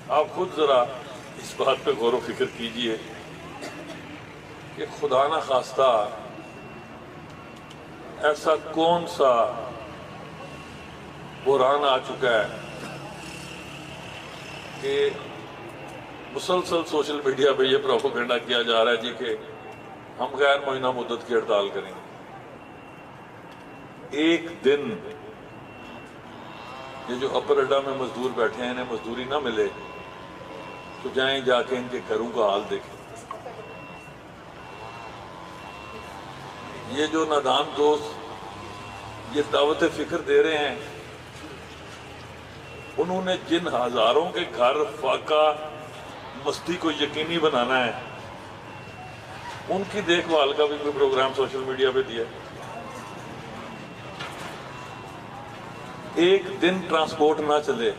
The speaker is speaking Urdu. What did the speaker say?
آپ خود ذرا اس بات پہ غور و فکر کیجئے کہ خدا نہ خواستہ ایسا کون سا بحران آ چکا ہے کہ مسلسل سوشل میڈیا پہ یہ پروپیگنڈا کیا جا رہا ہے جی کہ ہم غیر معینہ مدت کی ہڑتال کریں گے. ایک دن یہ جو اپر اڈا میں مزدور بیٹھے ہیں انہیں مزدوری نہ ملے تو جائیں جا کے ان کے گھروں کا حال دیکھیں. یہ جو نادان دوست یہ دعوت فکر دے رہے ہیں انہوں نے جن ہزاروں کے گھر فاقہ مستی کو یقینی بنانا ہے ان کی دیکھ بھال کا بھی کوئی پروگرام سوشل میڈیا پہ دیا. ایک دن ٹرانسپورٹ نہ چلے